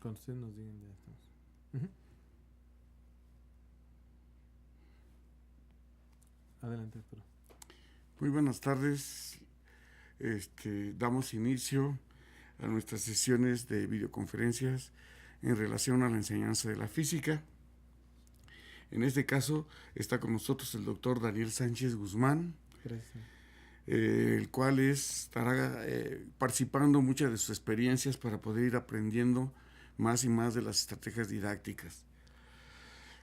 cuando ustedes nos digan, ya estamos. Ujú. Adelante, Arturo. Muy buenas tardes. Damos inicio a nuestras sesiones de videoconferencias en relación a la enseñanza de la física. En este caso está con nosotros el doctor Daniel Sánchez Guzmán, Gracias. el cual estará participando muchas de sus experiencias para poder ir aprendiendo más y más de las estrategias didácticas.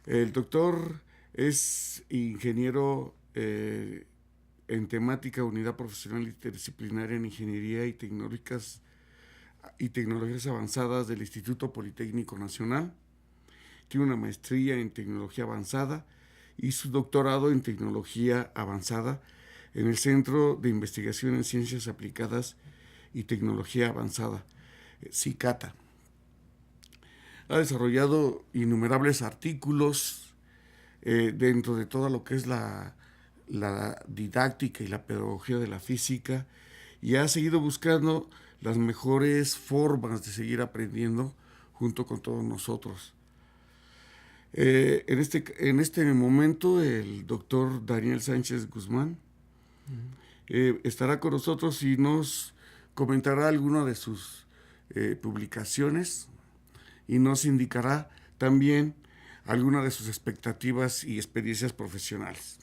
El doctor es ingeniero en temática unidad profesional interdisciplinaria en ingeniería y tecnologías avanzadas del Instituto Politécnico Nacional. Tiene una maestría en tecnología avanzada y su doctorado en tecnología avanzada en el Centro de Investigación en Ciencias Aplicadas y Tecnología Avanzada, CICATA. Ha desarrollado innumerables artículos dentro de todo lo que es la didáctica y la pedagogía de la física, y ha seguido buscando las mejores formas de seguir aprendiendo junto con todos nosotros. En este momento el doctor Daniel Sánchez Guzmán estará con nosotros y nos comentará alguna de sus publicaciones y nos indicará también algunas de sus expectativas y experiencias profesionales.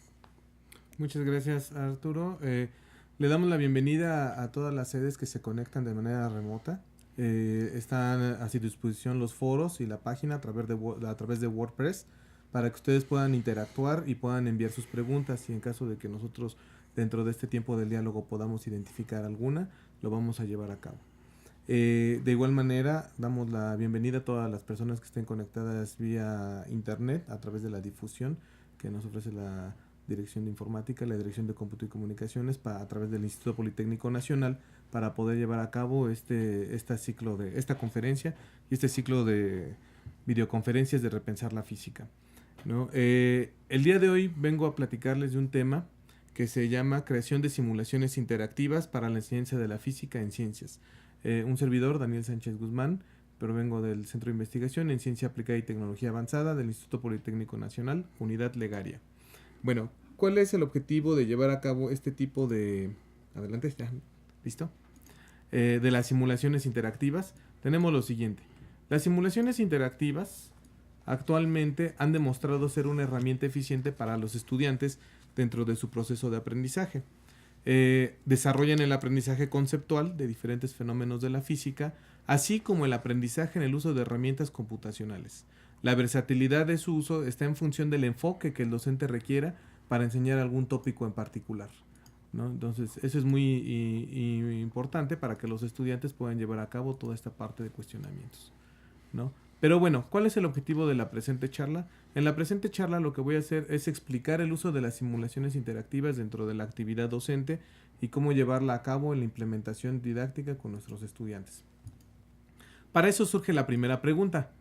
Muchas gracias, Arturo. Le damos la bienvenida a todas las sedes que se conectan de manera remota. Están a su disposición los foros y la página a través de WordPress para que ustedes puedan interactuar y puedan enviar sus preguntas, y en caso de que nosotros dentro de este tiempo del diálogo podamos identificar alguna, lo vamos a llevar a cabo. De igual manera, damos la bienvenida a todas las personas que estén conectadas vía internet a través de la difusión que nos ofrece la Dirección de Informática, la Dirección de Cómputo y Comunicaciones a través del Instituto Politécnico Nacional, para poder llevar a cabo esta conferencia y este ciclo de videoconferencias de Repensar la Física, ¿no? El día de hoy vengo a platicarles de un tema que se llama creación de simulaciones interactivas para la enseñanza de la física en ciencias. Un servidor, Daniel Sánchez Guzmán, pero vengo del Centro de Investigación en Ciencia Aplicada y Tecnología Avanzada del Instituto Politécnico Nacional, Unidad Legaria. Bueno, ¿cuál es el objetivo de llevar a cabo este tipo de... Adelante, ya, ¿listo? De las simulaciones interactivas? Tenemos lo siguiente. Las simulaciones interactivas actualmente han demostrado ser una herramienta eficiente para los estudiantes dentro de su proceso de aprendizaje. Desarrollan el aprendizaje conceptual de diferentes fenómenos de la física, así como el aprendizaje en el uso de herramientas computacionales. La versatilidad de su uso está en función del enfoque que el docente requiera para enseñar algún tópico en particular, ¿no? Entonces, eso es muy importante para que los estudiantes puedan llevar a cabo toda esta parte de cuestionamientos, ¿no? Pero bueno, ¿cuál es el objetivo de la presente charla? En la presente charla lo que voy a hacer es explicar el uso de las simulaciones interactivas dentro de la actividad docente y cómo llevarla a cabo en la implementación didáctica con nuestros estudiantes. Para eso surge la primera pregunta.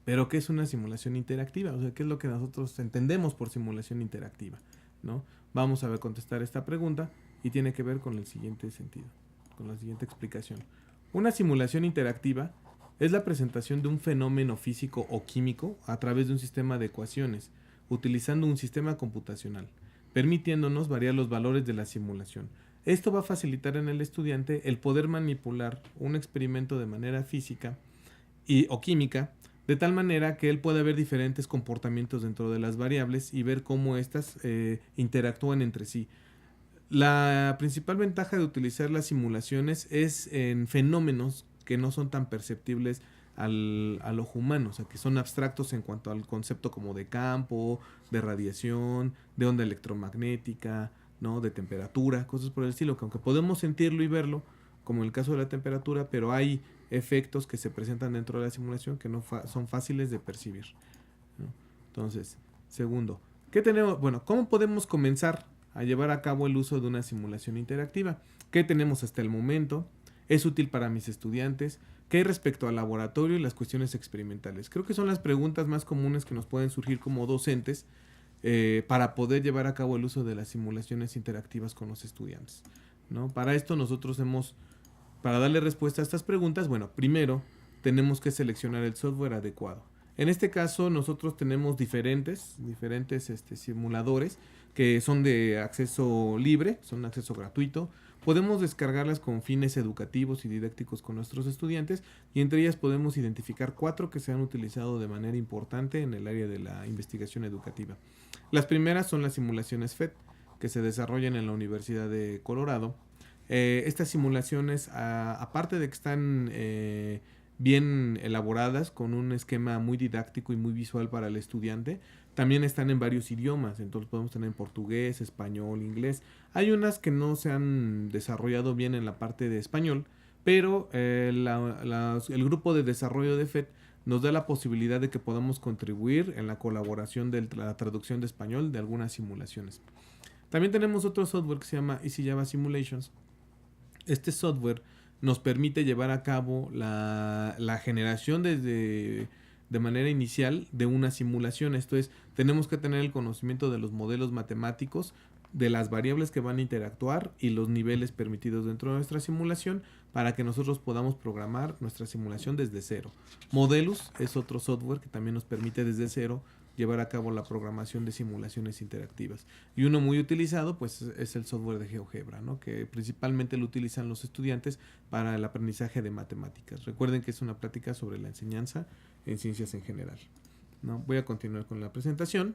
¿Pero qué es una simulación interactiva? O sea, ¿qué es lo que nosotros entendemos por simulación interactiva, ¿no? Vamos a contestar esta pregunta y tiene que ver con el siguiente sentido, con la siguiente explicación. Una simulación interactiva es la presentación de un fenómeno físico o químico a través de un sistema de ecuaciones, utilizando un sistema computacional, permitiéndonos variar los valores de la simulación. Esto va a facilitar en el estudiante el poder manipular un experimento de manera física o química, de tal manera que él pueda ver diferentes comportamientos dentro de las variables y ver cómo éstas interactúan entre sí. La principal ventaja de utilizar las simulaciones es en fenómenos que no son tan perceptibles al ojo humano, o sea, que son abstractos en cuanto al concepto como de campo, de radiación, de onda electromagnética, ¿no? De temperatura, cosas por el estilo, que aunque podemos sentirlo y verlo, como en el caso de la temperatura, pero hay efectos que se presentan dentro de la simulación que no son fáciles de percibir, ¿no? Entonces, segundo, ¿qué tenemos? Bueno, ¿cómo podemos comenzar a llevar a cabo el uso de una simulación interactiva? ¿Qué tenemos hasta el momento? ¿Es útil para mis estudiantes? ¿Qué hay respecto al laboratorio y las cuestiones experimentales? Creo que son las preguntas más comunes que nos pueden surgir como docentes para poder llevar a cabo el uso de las simulaciones interactivas con los estudiantes, ¿no? Para esto nosotros para darle respuesta a estas preguntas, bueno, primero tenemos que seleccionar el software adecuado. En este caso nosotros tenemos diferentes simuladores que son de acceso libre, son de acceso gratuito. Podemos descargarlas con fines educativos y didácticos con nuestros estudiantes, y entre ellas podemos identificar 4 que se han utilizado de manera importante en el área de la investigación educativa. Las primeras son las simulaciones FET, que se desarrollan en la Universidad de Colorado. Estas simulaciones, aparte de que están bien elaboradas, con un esquema muy didáctico y muy visual para el estudiante, también están en varios idiomas. Entonces podemos tener en portugués, español, inglés. Hay unas que no se han desarrollado bien en la parte de español, pero el grupo de desarrollo de FET nos da la posibilidad de que podamos contribuir en la colaboración de la traducción de español de algunas simulaciones. También tenemos otro software que se llama Easy Java Simulations. Este software nos permite llevar a cabo la generación de manera inicial de una simulación. Esto es, tenemos que tener el conocimiento de los modelos matemáticos, de las variables que van a interactuar y los niveles permitidos dentro de nuestra simulación para que nosotros podamos programar nuestra simulación desde cero. Modelus es otro software que también nos permite desde cero llevar a cabo la programación de simulaciones interactivas. Y uno muy utilizado pues es el software de GeoGebra, ¿no? Que principalmente lo utilizan los estudiantes para el aprendizaje de matemáticas. Recuerden que es una plática sobre la enseñanza en ciencias en general, ¿no? Voy a continuar con la presentación.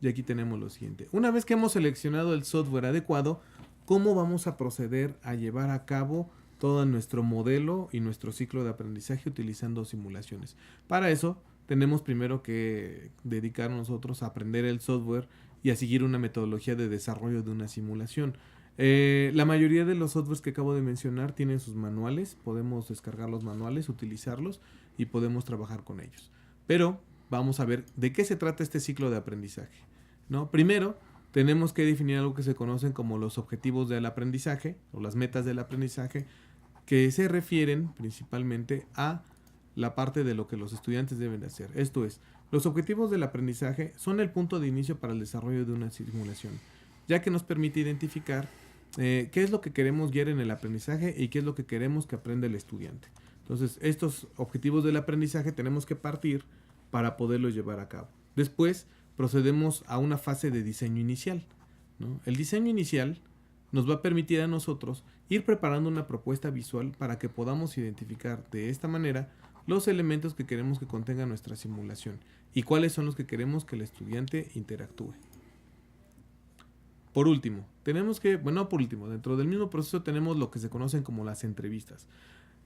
Y aquí tenemos lo siguiente. Una vez que hemos seleccionado el software adecuado, ¿cómo vamos a proceder a llevar a cabo todo nuestro modelo y nuestro ciclo de aprendizaje utilizando simulaciones? Para eso tenemos primero que dedicar nosotros a aprender el software y a seguir una metodología de desarrollo de una simulación. La mayoría de los softwares que acabo de mencionar tienen sus manuales. Podemos descargar los manuales, utilizarlos y podemos trabajar con ellos. Pero vamos a ver de qué se trata este ciclo de aprendizaje, ¿no? Primero, tenemos que definir algo que se conocen como los objetivos del aprendizaje o las metas del aprendizaje, que se refieren principalmente a la parte de lo que los estudiantes deben de hacer. Esto es, los objetivos del aprendizaje son el punto de inicio para el desarrollo de una simulación, ya que nos permite identificar qué es lo que queremos guiar en el aprendizaje y qué es lo que queremos que aprenda el estudiante. Entonces, estos objetivos del aprendizaje tenemos que partir para poderlos llevar a cabo. Después procedemos a una fase de diseño inicial, ¿no? El diseño inicial nos va a permitir a nosotros ir preparando una propuesta visual para que podamos identificar de esta manera los elementos que queremos que contenga nuestra simulación y cuáles son los que queremos que el estudiante interactúe. Por último, dentro del mismo proceso tenemos lo que se conocen como las entrevistas.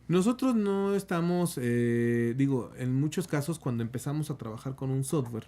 Nosotros no estamos, en muchos casos cuando empezamos a trabajar con un software,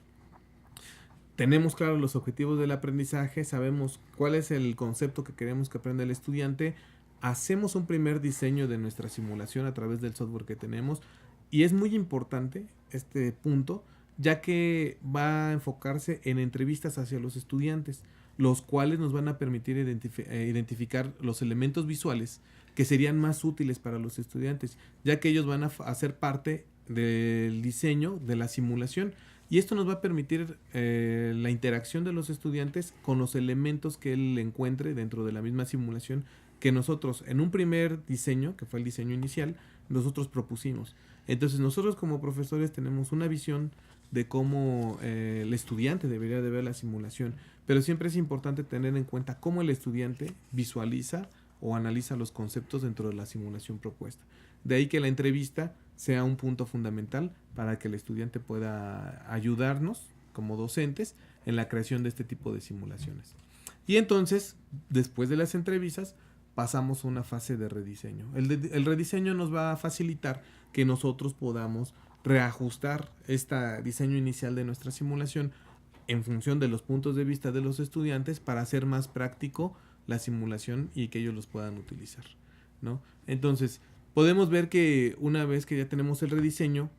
tenemos claros los objetivos del aprendizaje, sabemos cuál es el concepto que queremos que aprenda el estudiante, hacemos un primer diseño de nuestra simulación a través del software que tenemos, y es muy importante este punto, ya que va a enfocarse en entrevistas hacia los estudiantes, los cuales nos van a permitir identificar los elementos visuales que serían más útiles para los estudiantes, ya que ellos van a hacer parte del diseño de la simulación. Y esto nos va a permitir la interacción de los estudiantes con los elementos que él encuentre dentro de la misma simulación que nosotros en un primer diseño, que fue el diseño inicial, nosotros propusimos. Entonces nosotros como profesores tenemos una visión de cómo el estudiante debería de ver la simulación, pero siempre es importante tener en cuenta cómo el estudiante visualiza o analiza los conceptos dentro de la simulación propuesta. De ahí que la entrevista sea un punto fundamental para que el estudiante pueda ayudarnos como docentes en la creación de este tipo de simulaciones. Y entonces, después de las entrevistas, pasamos a una fase de rediseño. El rediseño nos va a facilitar que nosotros podamos reajustar este diseño inicial de nuestra simulación en función de los puntos de vista de los estudiantes para hacer más práctico la simulación y que ellos los puedan utilizar, ¿no? Entonces, podemos ver que una vez que ya tenemos el rediseño,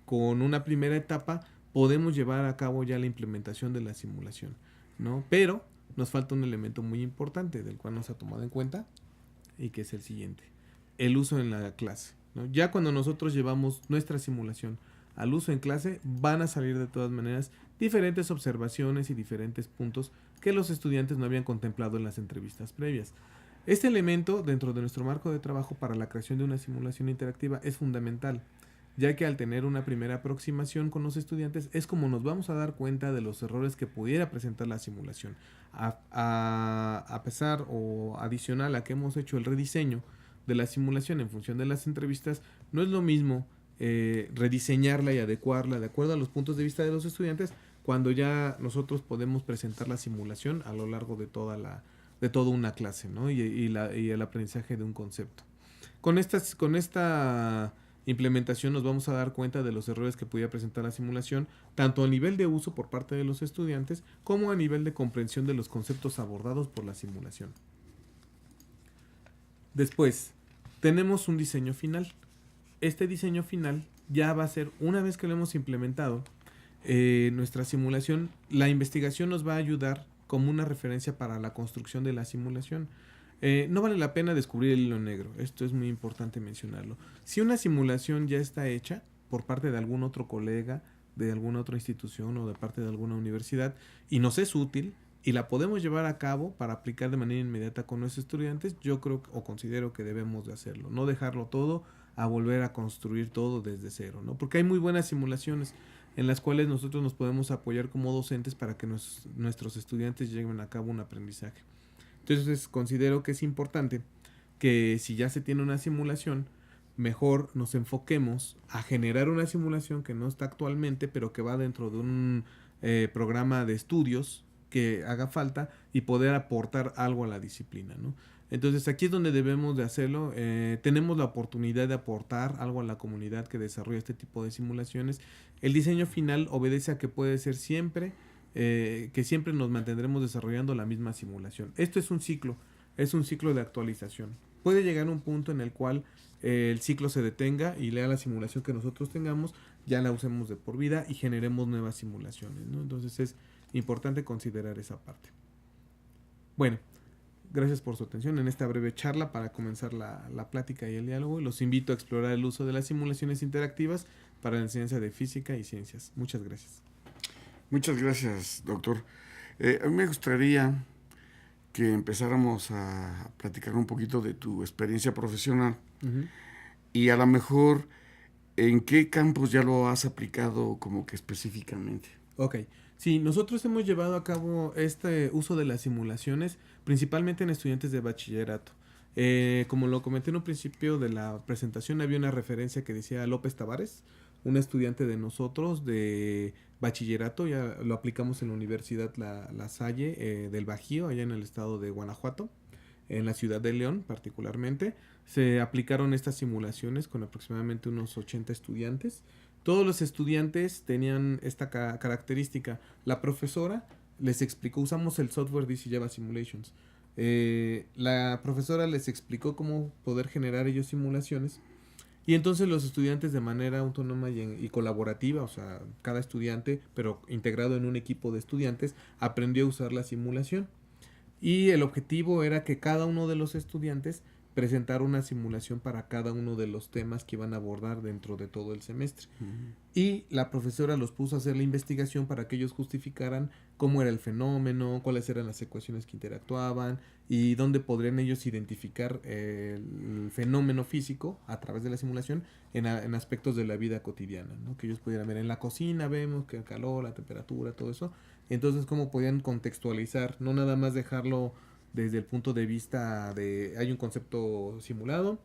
con una primera etapa, podemos llevar a cabo ya la implementación de la simulación, ¿no? Pero nos falta un elemento muy importante del cual no se ha tomado en cuenta y que es el siguiente: el uso en la clase, ¿no? Ya cuando nosotros llevamos nuestra simulación al uso en clase, van a salir de todas maneras diferentes observaciones y diferentes puntos que los estudiantes no habían contemplado en las entrevistas previas. Este elemento dentro de nuestro marco de trabajo para la creación de una simulación interactiva es fundamental, ya que al tener una primera aproximación con los estudiantes es como nos vamos a dar cuenta de los errores que pudiera presentar la simulación. A pesar o adicional a que hemos hecho el rediseño de la simulación en función de las entrevistas, no es lo mismo rediseñarla y adecuarla de acuerdo a los puntos de vista de los estudiantes cuando ya nosotros podemos presentar la simulación a lo largo de toda una clase, ¿no? Y el aprendizaje de un concepto. Con esta implementación nos vamos a dar cuenta de los errores que pudiera presentar la simulación, tanto a nivel de uso por parte de los estudiantes, como a nivel de comprensión de los conceptos abordados por la simulación. Después, tenemos un diseño final. Este diseño final ya va a ser, una vez que lo hemos implementado, nuestra simulación, la investigación nos va a ayudar como una referencia para la construcción de la simulación. No vale la pena descubrir el hilo negro, esto es muy importante mencionarlo. Si una simulación ya está hecha por parte de algún otro colega, de alguna otra institución o de parte de alguna universidad y nos es útil y la podemos llevar a cabo para aplicar de manera inmediata con nuestros estudiantes, yo creo o considero que debemos de hacerlo, no dejarlo todo a volver a construir todo desde cero, ¿no? Porque hay muy buenas simulaciones en las cuales nosotros nos podemos apoyar como docentes para que nuestros estudiantes lleven a cabo un aprendizaje. Entonces considero que es importante que si ya se tiene una simulación, mejor nos enfoquemos a generar una simulación que no está actualmente, pero que va dentro de un programa de estudios que haga falta y poder aportar algo a la disciplina, ¿no? Entonces aquí es donde debemos de hacerlo. Tenemos la oportunidad de aportar algo a la comunidad que desarrolla este tipo de simulaciones. El diseño final obedece a que puede ser siempre, que siempre nos mantendremos desarrollando la misma simulación. Esto es un ciclo de actualización. Puede llegar un punto en el cual el ciclo se detenga y lea la simulación que nosotros tengamos, ya la usemos de por vida y generemos nuevas simulaciones, ¿no? Entonces es importante considerar esa parte. Bueno, gracias por su atención en esta breve charla para comenzar la plática y el diálogo. Los invito a explorar el uso de las simulaciones interactivas para la enseñanza de física y ciencias. Muchas gracias. Muchas gracias, doctor. A mí me gustaría que empezáramos a platicar un poquito de tu experiencia profesional y a lo mejor en qué campos ya lo has aplicado como que específicamente. Ok, sí, nosotros hemos llevado a cabo este uso de las simulaciones principalmente en estudiantes de bachillerato. Como lo comenté en un principio de la presentación, había una referencia que decía López Tavares, un estudiante de nosotros de bachillerato, ya lo aplicamos en la Universidad La Salle del Bajío, allá en el estado de Guanajuato, en la ciudad de León particularmente. Se aplicaron estas simulaciones con aproximadamente unos 80 estudiantes. Todos los estudiantes tenían esta característica. La profesora les explicó, usamos el software DC Java Simulations. La profesora les explicó cómo poder generar ellos simulaciones. Y entonces los estudiantes de manera autónoma y colaborativa, o sea, cada estudiante, pero integrado en un equipo de estudiantes, aprendió a usar la simulación. Y el objetivo era que cada uno de los estudiantes presentara una simulación para cada uno de los temas que iban a abordar dentro de todo el semestre. Y la profesora los puso a hacer la investigación para que ellos justificaran cómo era el fenómeno, cuáles eran las ecuaciones que interactuaban y dónde podrían ellos identificar el fenómeno físico a través de la simulación en aspectos de la vida cotidiana, ¿no? Que ellos pudieran ver en la cocina, vemos que el calor, la temperatura, todo eso. Entonces, cómo podían contextualizar, no nada más dejarlo desde el punto de vista de hay un concepto simulado,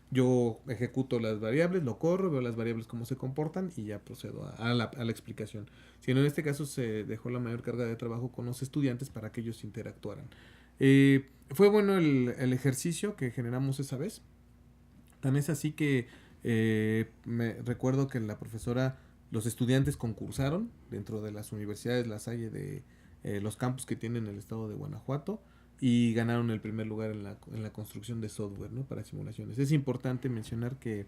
yo ejecuto las variables, lo corro, veo las variables cómo se comportan y ya procedo a la explicación. Sino en este caso se dejó la mayor carga de trabajo con los estudiantes para que ellos interactuaran. Fue bueno el ejercicio que generamos esa vez. Tan es así que me recuerdo que la profesora, los estudiantes concursaron dentro de las universidades La Salle de los campus que tienen en el estado de Guanajuato y ganaron el primer lugar en la construcción de software, ¿no? Para simulaciones. Es importante mencionar que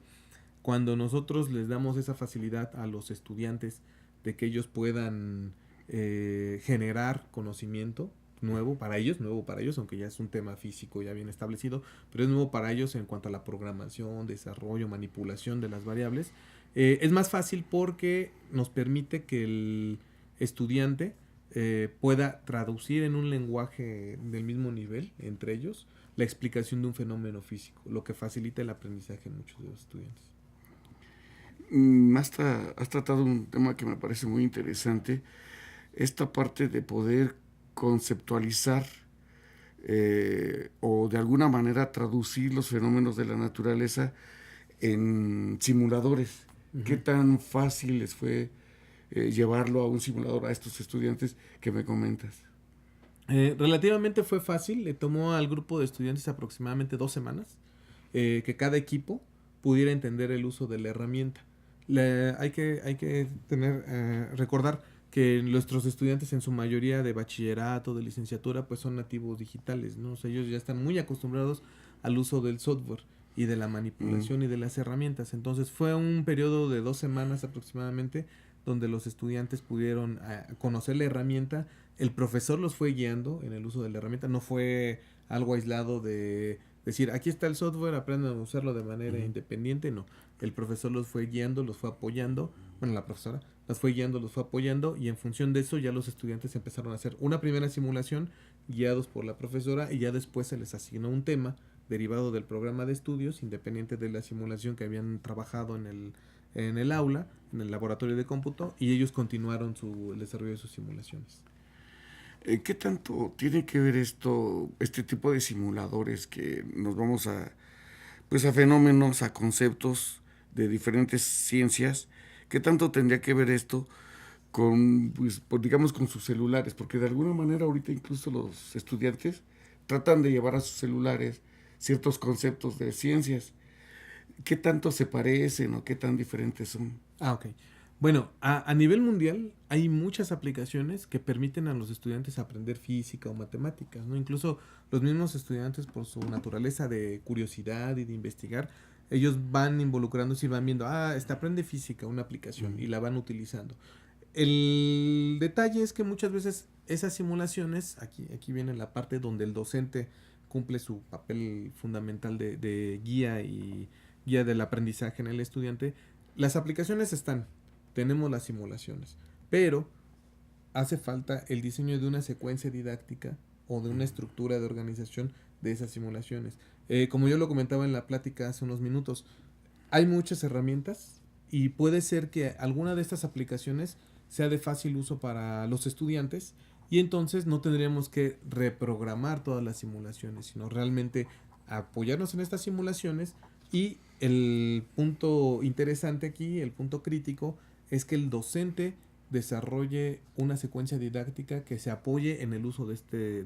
cuando nosotros les damos esa facilidad a los estudiantes de que ellos puedan generar conocimiento nuevo para ellos, aunque ya es un tema físico ya bien establecido, pero es nuevo para ellos en cuanto a la programación, desarrollo, manipulación de las variables. Es más fácil porque nos permite que el estudiante pueda traducir en un lenguaje del mismo nivel entre ellos la explicación de un fenómeno físico, lo que facilita el aprendizaje en muchos de los estudiantes. Has tratado un tema que me parece muy interesante, esta parte de poder conceptualizar o de alguna manera traducir los fenómenos de la naturaleza en simuladores. ¿Qué tan fácil les fue llevarlo a un simulador a estos estudiantes que me comentas? Relativamente fue fácil, le tomó al grupo de estudiantes aproximadamente 2 semanas que cada equipo pudiera entender el uso de la herramienta. Hay que recordar que nuestros estudiantes en su mayoría de bachillerato, de licenciatura, pues son nativos digitales, ¿no? O sea, ellos ya están muy acostumbrados al uso del software y de la manipulación y de las herramientas. Entonces fue un periodo de 2 semanas aproximadamente donde los estudiantes pudieron conocer la herramienta. El profesor los fue guiando en el uso de la herramienta, no fue algo aislado de decir, aquí está el software, aprendan a usarlo de manera independiente, no. El profesor los fue guiando, los fue apoyando, bueno, la profesora los fue guiando, los fue apoyando, y en función de eso ya los estudiantes empezaron a hacer una primera simulación guiados por la profesora, y ya después se les asignó un tema derivado del programa de estudios, independiente de la simulación que habían trabajado en el aula, en el laboratorio de cómputo, y ellos continuaron el desarrollo de sus simulaciones. ¿Qué tanto tiene que ver este tipo de simuladores que nos vamos pues a fenómenos, a conceptos de diferentes ciencias? ¿Qué tanto tendría que ver esto digamos, con sus celulares? Porque de alguna manera ahorita incluso los estudiantes tratan de llevar a sus celulares ciertos conceptos de ciencias. ¿Qué tanto se parecen o qué tan diferentes son? Ok. Bueno, a nivel mundial hay muchas aplicaciones que permiten a los estudiantes aprender física o matemáticas, ¿no? Incluso los mismos estudiantes, por su naturaleza de curiosidad y de investigar, ellos van involucrándose y van viendo, aprende física, una aplicación, y la van utilizando. El detalle es que muchas veces esas simulaciones, aquí viene la parte donde el docente cumple su papel fundamental de guía y guía del aprendizaje en el estudiante. Las aplicaciones están, tenemos las simulaciones, pero hace falta el diseño de una secuencia didáctica o de una estructura de organización de esas simulaciones. Como yo lo comentaba en la plática hace unos minutos, hay muchas herramientas y puede ser que alguna de estas aplicaciones sea de fácil uso para los estudiantes, y entonces no tendríamos que reprogramar todas las simulaciones, sino realmente apoyarnos en estas simulaciones. Y el punto interesante aquí, el punto crítico, es que el docente desarrolle una secuencia didáctica que se apoye en el uso de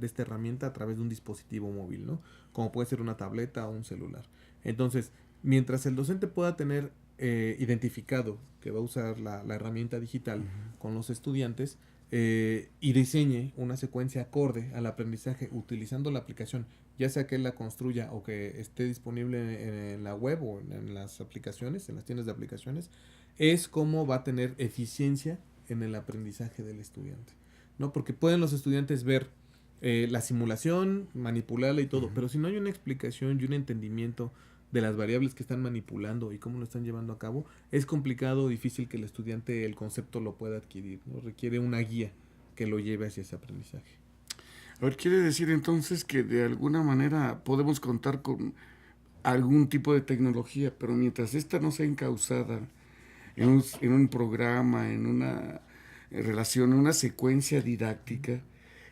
esta herramienta a través de un dispositivo móvil, ¿no? Como puede ser una tableta o un celular. Entonces, mientras el docente pueda tener identificado que va a usar la herramienta digital con los estudiantes, y diseñe una secuencia acorde al aprendizaje utilizando la aplicación, ya sea que él la construya o que esté disponible en la web o en las aplicaciones, en las tiendas de aplicaciones, es como va a tener eficiencia en el aprendizaje del estudiante, ¿no? Porque pueden los estudiantes ver la simulación, manipularla y todo, pero si no hay una explicación y un entendimiento de las variables que están manipulando y cómo lo están llevando a cabo, es complicado o difícil que el estudiante el concepto lo pueda adquirir, ¿no? Requiere una guía que lo lleve hacia ese aprendizaje. A ver, quiere decir entonces que de alguna manera podemos contar con algún tipo de tecnología, pero mientras esta no sea encauzada en un programa, en una relación, en una secuencia didáctica,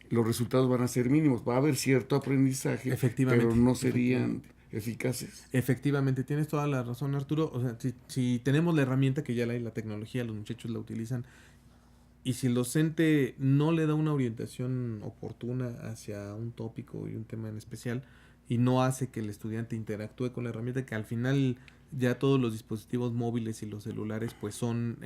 los resultados van a ser mínimos. Va a haber cierto aprendizaje, pero no serían eficaces. Efectivamente, tienes toda la razón, Arturo. O sea, si tenemos la herramienta, que ya la tecnología, los muchachos la utilizan, y si el docente no le da una orientación oportuna hacia un tópico y un tema en especial, y no hace que el estudiante interactúe con la herramienta, que al final ya todos los dispositivos móviles y los celulares pues son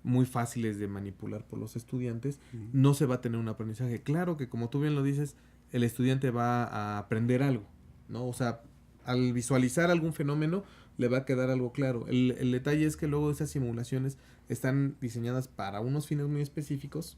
muy fáciles de manipular por los estudiantes, no se va a tener un aprendizaje. Claro que, como tú bien lo dices, el estudiante va a aprender algo, ¿no? O sea, al visualizar algún fenómeno le va a quedar algo claro. El detalle es que luego esas simulaciones están diseñadas para unos fines muy específicos,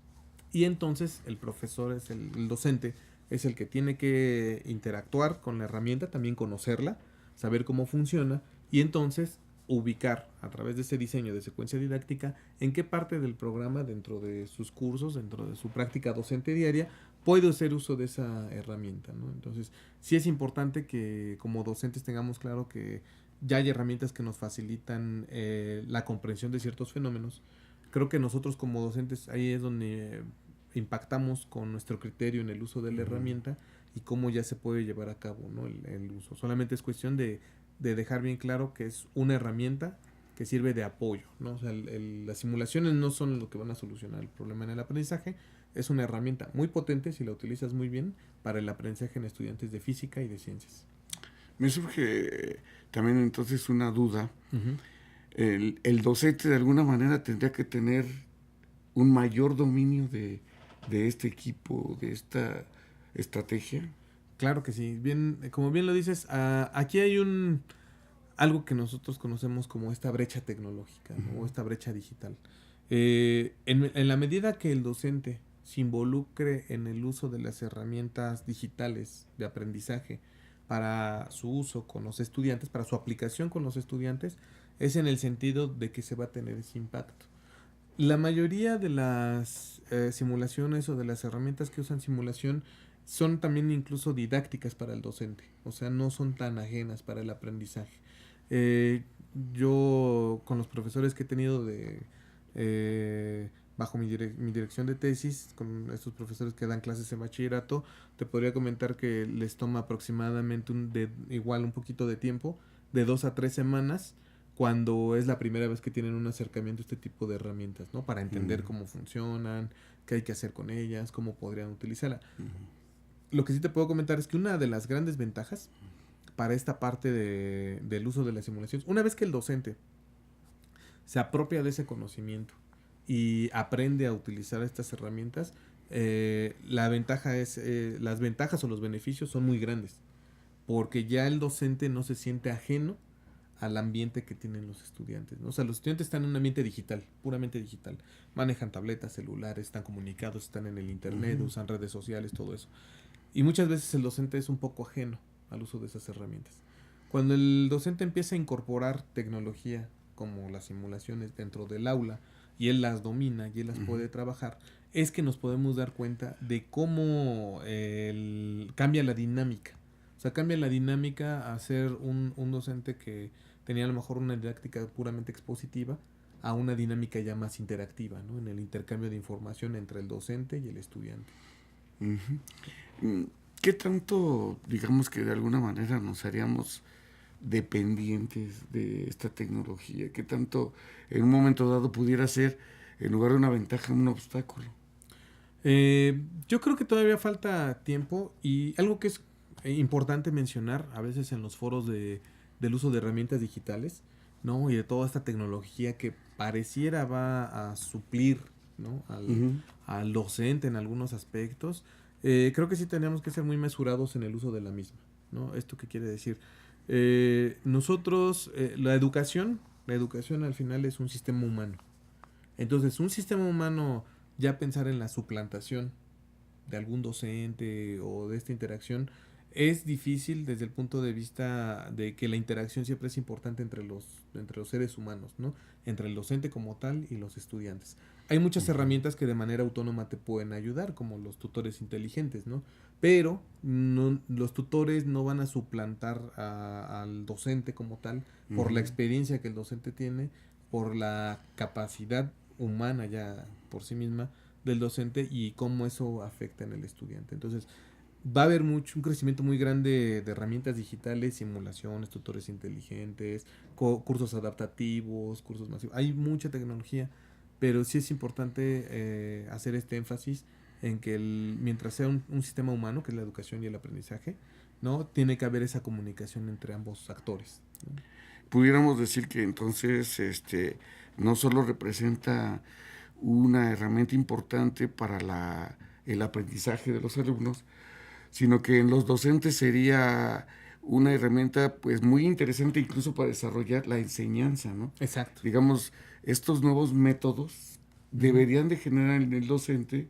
y entonces el profesor, el docente, es el que tiene que interactuar con la herramienta, también conocerla, saber cómo funciona, y entonces ubicar a través de ese diseño de secuencia didáctica en qué parte del programa, dentro de sus cursos, dentro de su práctica docente diaria, puede hacer uso de esa herramienta, ¿no? Entonces, sí es importante que como docentes tengamos claro que ya hay herramientas que nos facilitan la comprensión de ciertos fenómenos. Creo que nosotros como docentes ahí es donde impactamos con nuestro criterio en el uso de la herramienta y cómo ya se puede llevar a cabo, ¿no? el uso. Solamente es cuestión de dejar bien claro que es una herramienta que sirve de apoyo, ¿no? O sea, las simulaciones no son lo que van a solucionar el problema en el aprendizaje, es una herramienta muy potente si la utilizas muy bien para el aprendizaje en estudiantes de física y de ciencias. Me surge también entonces una duda. Uh-huh. El docente de alguna manera tendría que tener un mayor dominio de este equipo, de esta estrategia. Claro que sí. Bien, como bien lo dices, aquí hay algo que nosotros conocemos como esta brecha tecnológica, ¿no? O esta brecha digital. En la medida que el docente se involucre en el uso de las herramientas digitales de aprendizaje para su uso con los estudiantes, para su aplicación con los estudiantes, es en el sentido de que se va a tener ese impacto. La mayoría de las simulaciones o de las herramientas que usan simulación son también incluso didácticas para el docente, o sea, no son tan ajenas para el aprendizaje. Eh, yo con los profesores que he tenido bajo mi dirección de tesis, con estos profesores que dan clases en bachillerato, te podría comentar que les toma aproximadamente igual un poquito de tiempo, de 2 a 3 semanas, cuando es la primera vez que tienen un acercamiento a este tipo de herramientas, ¿no? Para entender cómo funcionan, qué hay que hacer con ellas, cómo podrían utilizarla. Lo que sí te puedo comentar es que una de las grandes ventajas para esta parte del uso de las simulaciones, una vez que el docente se apropia de ese conocimiento y aprende a utilizar estas herramientas, la ventaja es, las ventajas o los beneficios son muy grandes, porque ya el docente no se siente ajeno al ambiente que tienen los estudiantes, ¿no? O sea, los estudiantes están en un ambiente digital, puramente digital. Manejan tabletas, celulares, están comunicados, están en el internet, usan redes sociales, todo eso. Y muchas veces el docente es un poco ajeno al uso de esas herramientas. Cuando el docente empieza a incorporar tecnología como las simulaciones dentro del aula y él las domina y él las puede trabajar, es que nos podemos dar cuenta de cómo cambia la dinámica. O sea, cambia la dinámica a ser un docente que tenía a lo mejor una didáctica puramente expositiva a una dinámica ya más interactiva, ¿no? En el intercambio de información entre el docente y el estudiante. ¿Qué tanto, digamos que de alguna manera nos haríamos dependientes de esta tecnología? ¿Qué tanto en un momento dado pudiera ser, en lugar de una ventaja, un obstáculo? Yo creo que todavía falta tiempo y algo que es importante mencionar a veces en los foros del uso de herramientas digitales, ¿no? Y de toda esta tecnología que pareciera va a suplir, ¿no? Al docente en algunos aspectos. Creo que sí tenemos que ser muy mesurados en el uso de la misma, ¿no? ¿Esto qué quiere decir? Nosotros, la educación al final es un sistema humano. Entonces, un sistema humano, ya pensar en la suplantación de algún docente o de esta interacción es difícil desde el punto de vista de que la interacción siempre es importante entre los seres humanos, ¿no? Entre el docente como tal y los estudiantes. Hay muchas herramientas que de manera autónoma te pueden ayudar, como los tutores inteligentes, ¿no? Pero los tutores no van a suplantar al docente como tal por la experiencia que el docente tiene, por la capacidad humana ya por sí misma del docente y cómo eso afecta en el estudiante. Entonces, va a haber un crecimiento muy grande de herramientas digitales, simulaciones, tutores inteligentes, cursos adaptativos, cursos masivos. Hay mucha tecnología, pero sí es importante hacer este énfasis en que mientras sea un sistema humano, que es la educación y el aprendizaje, ¿no? Tiene que haber esa comunicación entre ambos actores, ¿no? Pudiéramos decir que entonces no solo representa una herramienta importante para el aprendizaje de los alumnos, sino que en los docentes sería una herramienta pues muy interesante incluso para desarrollar la enseñanza, ¿no? Exacto. Digamos, estos nuevos métodos deberían de generar en el docente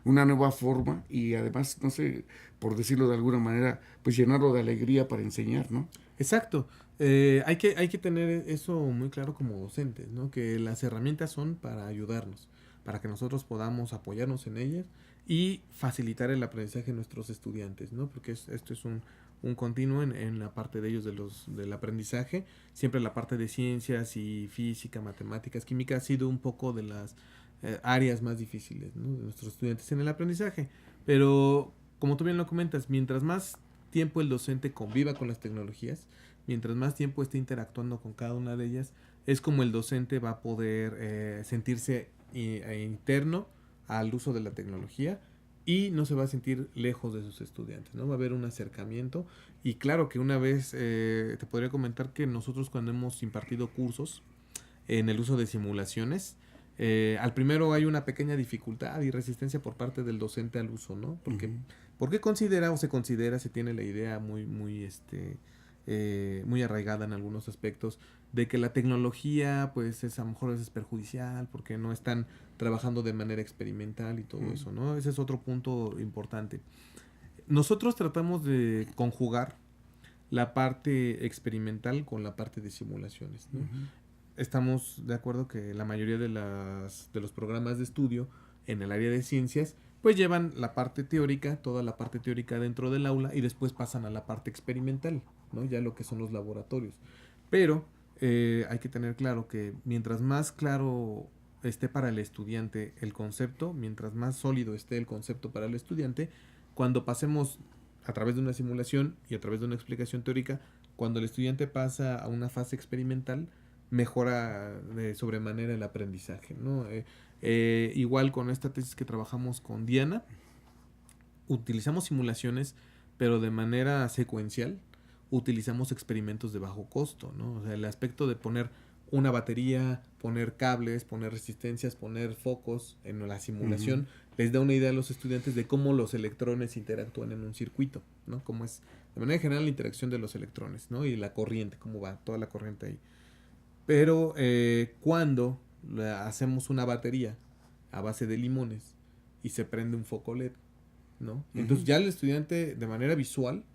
una nueva forma y además, no sé, por decirlo de alguna manera, pues llenarlo de alegría para enseñar, ¿no? Exacto. Hay que tener eso muy claro como docentes, ¿no? Que las herramientas son para ayudarnos, para que nosotros podamos apoyarnos en ellas y facilitar el aprendizaje de nuestros estudiantes, ¿no? Porque esto es un continuo en la parte de ellos del aprendizaje. Siempre la parte de ciencias y física, matemáticas, química ha sido un poco de las áreas más difíciles, ¿no?, de nuestros estudiantes en el aprendizaje. Pero, como tú bien lo comentas, mientras más tiempo el docente conviva con las tecnologías, mientras más tiempo esté interactuando con cada una de ellas, es como el docente va a poder sentirse interno al uso de la tecnología y no se va a sentir lejos de sus estudiantes, ¿no? Va a haber un acercamiento. Y claro que una vez te podría comentar que nosotros, cuando hemos impartido cursos en el uso de simulaciones, al primero hay una pequeña dificultad y resistencia por parte del docente al uso, ¿no? Porque considera o se considera, se tiene la idea muy arraigada en algunos aspectos de que la tecnología pues a lo mejor es perjudicial porque no están trabajando de manera experimental y todo eso, ¿no? Ese es otro punto importante. Nosotros tratamos de conjugar la parte experimental con la parte de simulaciones, ¿no? Estamos de acuerdo que la mayoría de los programas de estudio en el área de ciencias pues llevan la parte teórica, toda la parte teórica dentro del aula, y después pasan a la parte experimental, ¿no? Ya lo que son los laboratorios. Pero hay que tener claro que mientras más claro esté para el estudiante el concepto, mientras más sólido esté el concepto para el estudiante, cuando pasemos a través de una simulación y a través de una explicación teórica, cuando el estudiante pasa a una fase experimental, mejora de sobremanera el aprendizaje, ¿no? Igual con esta tesis que trabajamos con Diana, utilizamos simulaciones, pero de manera secuencial. Utilizamos experimentos de bajo costo, ¿no? O sea, el aspecto de poner una batería, poner cables, poner resistencias, poner focos en la simulación, les da una idea a los estudiantes de cómo los electrones interactúan en un circuito, ¿no? Cómo es, de manera general, la interacción de los electrones, ¿no? Y la corriente, cómo va toda la corriente ahí. Pero cuando hacemos una batería a base de limones y se prende un foco LED, ¿no? Entonces ya el estudiante, de manera visual,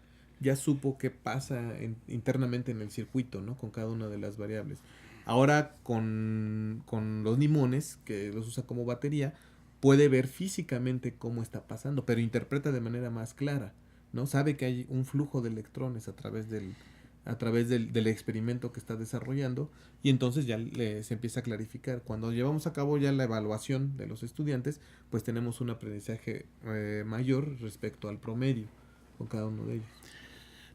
ya supo qué pasa internamente en el circuito, ¿no? Con cada una de las variables. Ahora con los limones, que los usa como batería, puede ver físicamente cómo está pasando, pero interpreta de manera más clara, ¿no? Sabe que hay un flujo de electrones a través del experimento que está desarrollando, y entonces ya se empieza a clarificar. Cuando llevamos a cabo ya la evaluación de los estudiantes, pues tenemos un aprendizaje mayor respecto al promedio con cada uno de ellos.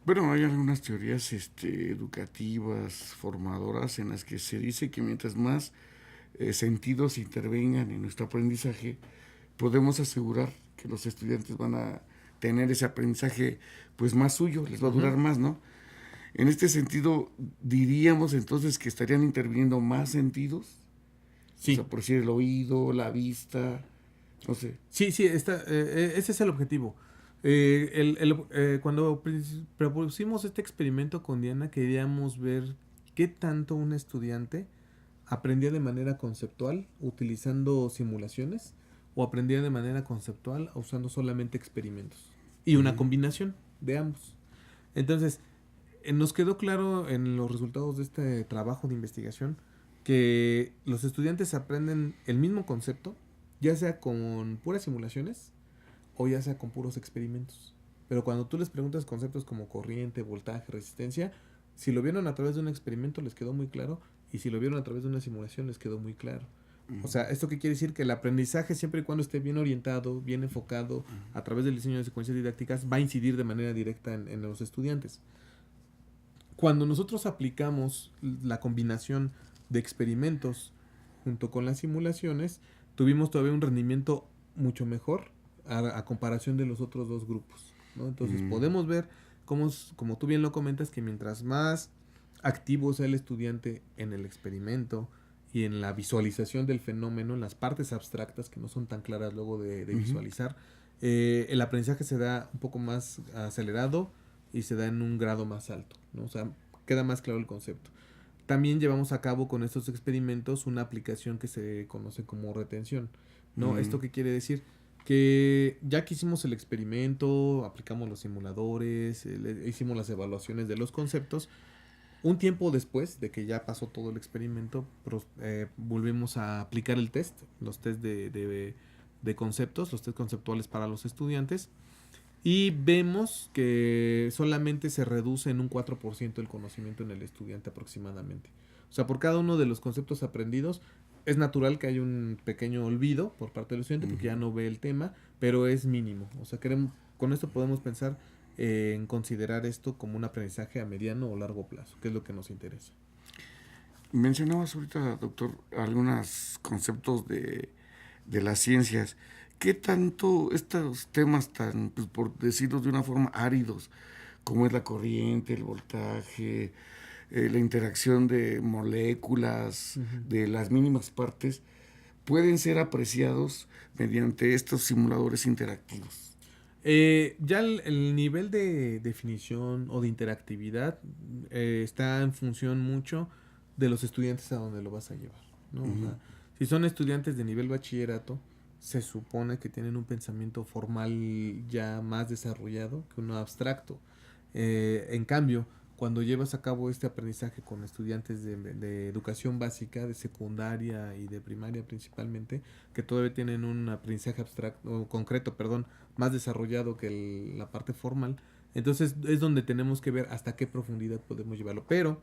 Bueno, hay algunas teorías educativas, formadoras, en las que se dice que mientras más sentidos intervengan en nuestro aprendizaje, podemos asegurar que los estudiantes van a tener ese aprendizaje pues más suyo, les va a durar más, ¿no? En este sentido, diríamos entonces que estarían interviniendo más sentidos. Sí. O sea, por decir el oído, la vista, no sé. Sí, ese es el objetivo. Cuando propusimos este experimento con Diana, queríamos ver qué tanto un estudiante aprendía de manera conceptual utilizando simulaciones o aprendía de manera conceptual usando solamente experimentos. Y una combinación de ambos. Entonces, nos quedó claro en los resultados de este trabajo de investigación que los estudiantes aprenden el mismo concepto, ya sea con puras simulaciones o ya sea con puros experimentos. Pero cuando tú les preguntas conceptos como corriente, voltaje, resistencia, si lo vieron a través de un experimento les quedó muy claro, y si lo vieron a través de una simulación les quedó muy claro. O sea, ¿esto qué quiere decir? Que el aprendizaje, siempre y cuando esté bien orientado, bien enfocado, a través del diseño de secuencias didácticas, va a incidir de manera directa en los estudiantes. Cuando nosotros aplicamos la combinación de experimentos junto con las simulaciones, tuvimos todavía un rendimiento mucho mejor a comparación de los otros dos grupos, ¿no? Entonces podemos ver como tú bien lo comentas, que mientras más activo sea el estudiante en el experimento y en la visualización del fenómeno, en las partes abstractas que no son tan claras luego de visualizar, el aprendizaje se da un poco más acelerado y se da en un grado más alto, ¿no? O sea, queda más claro el concepto. También llevamos a cabo con estos experimentos una aplicación que se conoce como retención, ¿no? ¿Esto qué quiere decir? Que ya que hicimos el experimento, aplicamos los simuladores, hicimos las evaluaciones de los conceptos, un tiempo después de que ya pasó todo el experimento, volvimos a aplicar el test, los test de conceptos, los test conceptuales para los estudiantes. y vemos que solamente se reduce en un 4% el conocimiento en el estudiante aproximadamente. O sea, por cada uno de los conceptos aprendidos, es natural que haya un pequeño olvido por parte del estudiante porque ya no ve el tema, pero es mínimo. O sea, con esto podemos pensar en considerar esto como un aprendizaje a mediano o largo plazo, que es lo que nos interesa. Mencionabas ahorita, doctor, algunos conceptos de las ciencias. ¿Qué tanto estos temas tan, pues, por decirlo de una forma, áridos, como es la corriente, el voltaje, la interacción de moléculas, de las mínimas partes, pueden ser apreciados mediante estos simuladores interactivos? Ya el nivel de definición o de interactividad está en función mucho de los estudiantes a donde lo vas a llevar, ¿no? O sea, si son estudiantes de nivel bachillerato, se supone que tienen un pensamiento formal ya más desarrollado que uno abstracto. En cambio, cuando llevas a cabo este aprendizaje con estudiantes de educación básica, de secundaria y de primaria principalmente, que todavía tienen un aprendizaje abstracto, o concreto, perdón, más desarrollado que la parte formal, entonces es donde tenemos que ver hasta qué profundidad podemos llevarlo. Pero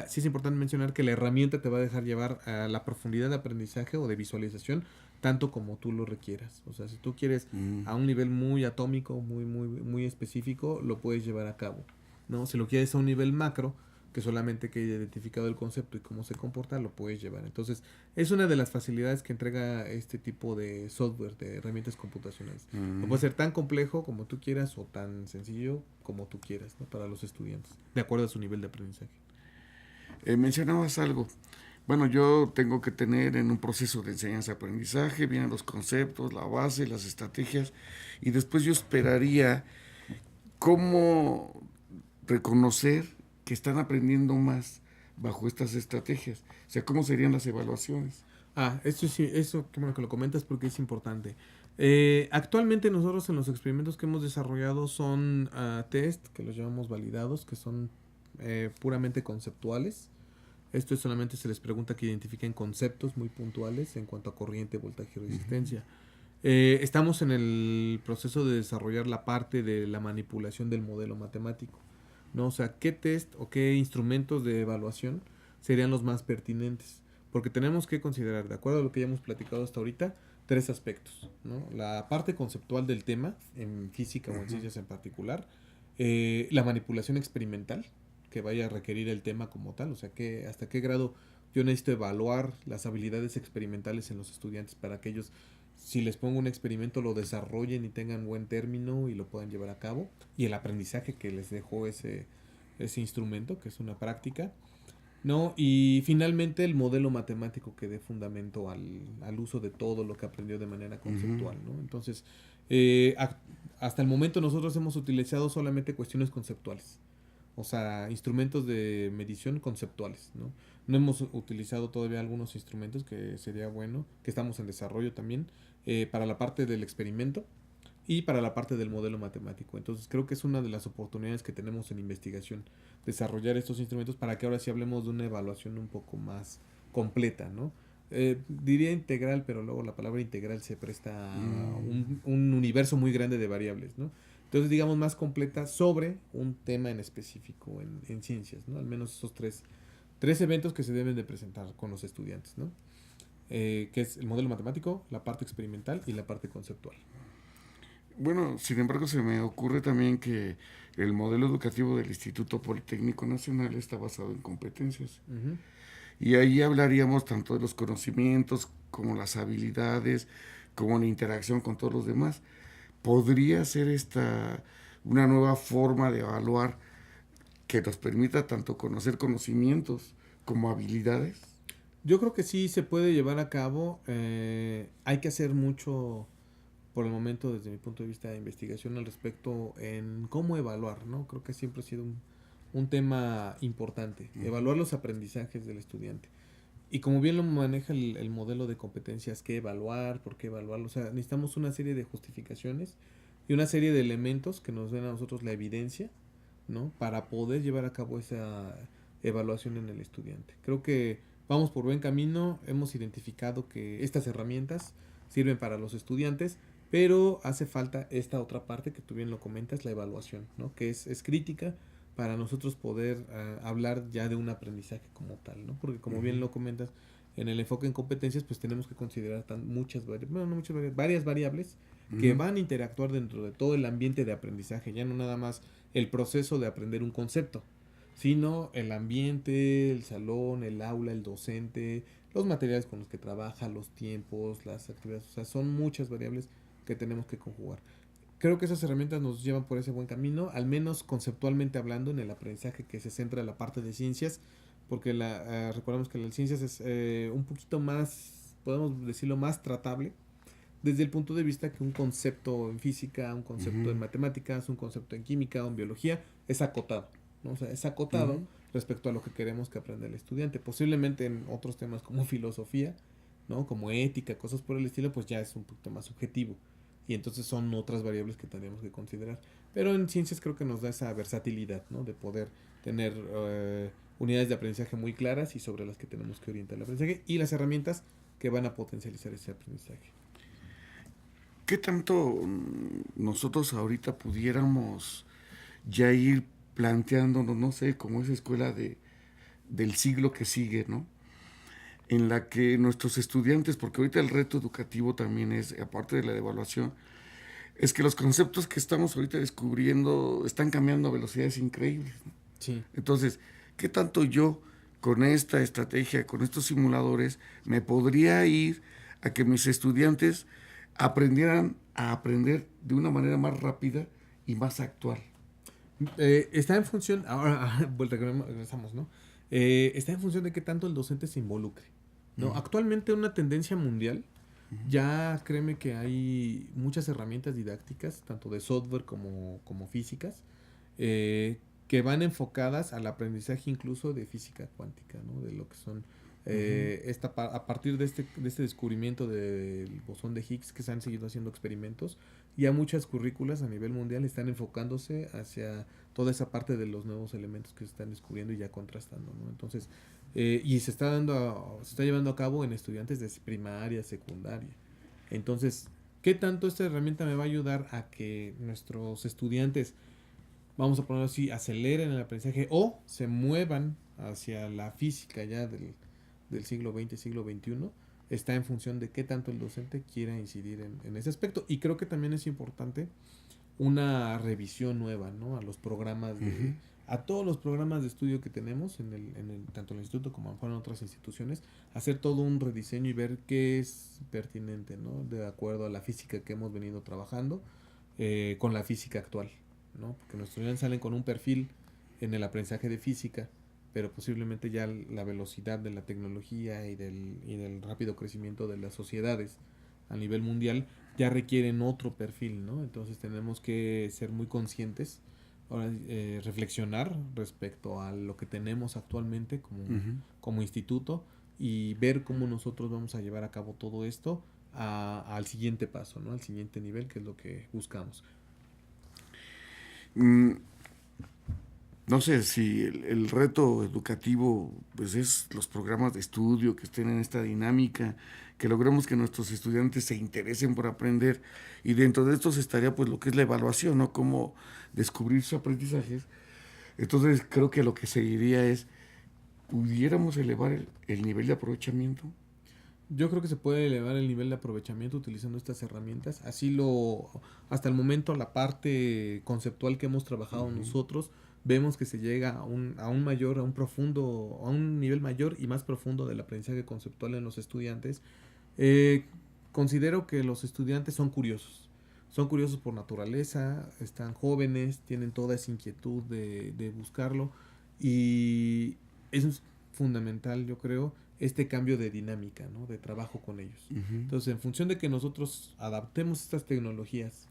sí es importante mencionar que la herramienta te va a dejar llevar a la profundidad de aprendizaje o de visualización tanto como tú lo requieras. O sea, si tú quieres a un nivel muy atómico, muy específico, lo puedes llevar a cabo, ¿no? Si lo quieres a un nivel macro, que solamente que haya identificado el concepto y cómo se comporta, lo puedes llevar. Entonces, es una de las facilidades que entrega este tipo de software, de herramientas computacionales. No puede ser tan complejo como tú quieras o tan sencillo como tú quieras, ¿no? Para los estudiantes, de acuerdo a su nivel de aprendizaje. Mencionabas algo. Bueno, yo tengo que tener en un proceso de enseñanza-aprendizaje, vienen los conceptos, la base, las estrategias, y después yo esperaría cómo reconocer que están aprendiendo más bajo estas estrategias. O sea, ¿cómo serían las evaluaciones? Eso qué bueno que lo comentas porque es importante. Actualmente nosotros en los experimentos que hemos desarrollado son test, que los llamamos validados, que son puramente conceptuales. Esto es solamente se les pregunta que identifiquen conceptos muy puntuales en cuanto a corriente, voltaje y resistencia. Estamos en el proceso de desarrollar la parte de la manipulación del modelo matemático, ¿no? O sea, qué test o qué instrumentos de evaluación serían los más pertinentes. Porque tenemos que considerar, de acuerdo a lo que ya hemos platicado hasta ahorita, tres aspectos, ¿no? La parte conceptual del tema, en física o en ciencias en particular, la manipulación experimental, que vaya a requerir el tema como tal, o sea, hasta qué grado yo necesito evaluar las habilidades experimentales en los estudiantes para que ellos, si les pongo un experimento, lo desarrollen y tengan buen término y lo puedan llevar a cabo, y el aprendizaje que les dejó ese instrumento, que es una práctica, ¿no? Y finalmente el modelo matemático que dé fundamento al uso de todo lo que aprendió de manera conceptual, ¿no? Entonces, hasta el momento nosotros hemos utilizado solamente cuestiones conceptuales. O sea, instrumentos de medición conceptuales, ¿no? No hemos utilizado todavía algunos instrumentos que sería bueno, que estamos en desarrollo también, para la parte del experimento y para la parte del modelo matemático. Entonces creo que es una de las oportunidades que tenemos en investigación, desarrollar estos instrumentos para que ahora sí hablemos de una evaluación un poco más completa, ¿no? Diría integral, pero luego la palabra integral se presta a un universo muy grande de variables, ¿no? Entonces, digamos, más completa sobre un tema en específico en ciencias, ¿no? Al menos esos tres eventos que se deben de presentar con los estudiantes, ¿no? Que es el modelo matemático, la parte experimental y la parte conceptual. Bueno, sin embargo, se me ocurre también que el modelo educativo del Instituto Politécnico Nacional está basado en competencias. Y ahí hablaríamos tanto de los conocimientos como las habilidades, como la interacción con todos los demás. ¿Podría ser esta una nueva forma de evaluar que nos permita tanto conocer conocimientos como habilidades? Yo creo que sí se puede llevar a cabo. Hay que hacer mucho por el momento desde mi punto de vista de investigación al respecto en cómo evaluar, ¿no? Creo que siempre ha sido un tema importante, evaluar los aprendizajes del estudiante. Y como bien lo maneja el modelo de competencias, qué evaluar, por qué evaluarlo, o sea, necesitamos una serie de justificaciones y una serie de elementos que nos den a nosotros la evidencia, ¿no? Para poder llevar a cabo esa evaluación en el estudiante. Creo que vamos por buen camino, hemos identificado que estas herramientas sirven para los estudiantes, pero hace falta esta otra parte que tú bien lo comentas, la evaluación, ¿no? Que es crítica para nosotros poder hablar ya de un aprendizaje como tal, ¿no? Porque como bien lo comentas, en el enfoque en competencias, pues tenemos que considerar muchas variables, bueno, no muchas variables, varias variables que van a interactuar dentro de todo el ambiente de aprendizaje, ya no nada más el proceso de aprender un concepto, sino el ambiente, el salón, el aula, el docente, los materiales con los que trabaja, los tiempos, las actividades, o sea, son muchas variables que tenemos que conjugar. Creo que esas herramientas nos llevan por ese buen camino, al menos conceptualmente hablando, en el aprendizaje que se centra en la parte de ciencias, porque recordemos que las ciencias es un poquito más, podemos decirlo, más tratable, desde el punto de vista que un concepto en física, un concepto en matemáticas, un concepto en química o en biología es acotado, ¿no? O sea, es acotado respecto a lo que queremos que aprenda el estudiante. Posiblemente en otros temas como filosofía, ¿no? Como ética, cosas por el estilo, pues ya es un poquito más subjetivo. Y entonces son otras variables que tendríamos que considerar. Pero en ciencias creo que nos da esa versatilidad, ¿no? De poder tener unidades de aprendizaje muy claras y sobre las que tenemos que orientar el aprendizaje y las herramientas que van a potencializar ese aprendizaje. ¿Qué tanto nosotros ahorita pudiéramos ya ir planteándonos, no sé, como esa escuela del siglo que sigue, ¿no? En la que nuestros estudiantes, porque ahorita el reto educativo también es, aparte de la evaluación, es que los conceptos que estamos ahorita descubriendo están cambiando a velocidades increíbles, ¿no? Sí. Entonces, ¿qué tanto yo con esta estrategia, con estos simuladores, me podría ir a que mis estudiantes aprendieran a aprender de una manera más rápida y más actual? Está en función, ahora regresamos, ¿no? Está en función de qué tanto el docente se involucre, ¿no? Actualmente una tendencia mundial, ya créeme que hay muchas herramientas didácticas, tanto de software como físicas, que van enfocadas al aprendizaje incluso de física cuántica, ¿no? De lo que son a partir de este descubrimiento del bosón de Higgs, que se han seguido haciendo experimentos, ya muchas currículas a nivel mundial están enfocándose hacia toda esa parte de los nuevos elementos que se están descubriendo y ya contrastando, ¿no? Entonces, y se está llevando a cabo en estudiantes de primaria, secundaria. Entonces, ¿qué tanto esta herramienta me va a ayudar a que nuestros estudiantes, vamos a ponerlo así, aceleren el aprendizaje o se muevan hacia la física ya del siglo XX, siglo XXI? Está en función de qué tanto el docente quiera incidir en ese aspecto. Y creo que también es importante una revisión nueva, ¿no? A los programas a todos los programas de estudio que tenemos tanto en el instituto como en otras instituciones, hacer todo un rediseño y ver qué es pertinente, ¿no? De acuerdo a la física que hemos venido trabajando con la física actual, ¿no? Porque nuestros estudiantes salen con un perfil en el aprendizaje de física, pero posiblemente ya la velocidad de la tecnología y del rápido crecimiento de las sociedades a nivel mundial ya requieren otro perfil, ¿no? Entonces tenemos que ser muy conscientes, ahora reflexionar respecto a lo que tenemos actualmente como instituto y ver cómo nosotros vamos a llevar a cabo todo esto al siguiente paso, ¿no? Al siguiente nivel, que es lo que buscamos. No sé si el reto educativo pues es los programas de estudio que estén en esta dinámica, que logremos que nuestros estudiantes se interesen por aprender, y dentro de estos estaría pues lo que es la evaluación, ¿no? Cómo descubrir sus aprendizajes. Entonces creo que lo que seguiría es, ¿pudiéramos elevar el nivel de aprovechamiento? Yo creo que se puede elevar el nivel de aprovechamiento utilizando estas herramientas. Hasta el momento, la parte conceptual que hemos trabajado nosotros, vemos que se llega a un mayor, a un nivel mayor y más profundo del aprendizaje conceptual en los estudiantes. Considero que los estudiantes son curiosos por naturaleza, están jóvenes, tienen toda esa inquietud de buscarlo, y eso es fundamental, yo creo, este cambio de dinámica, ¿no? De trabajo con ellos. Entonces, en función de que nosotros adaptemos estas tecnologías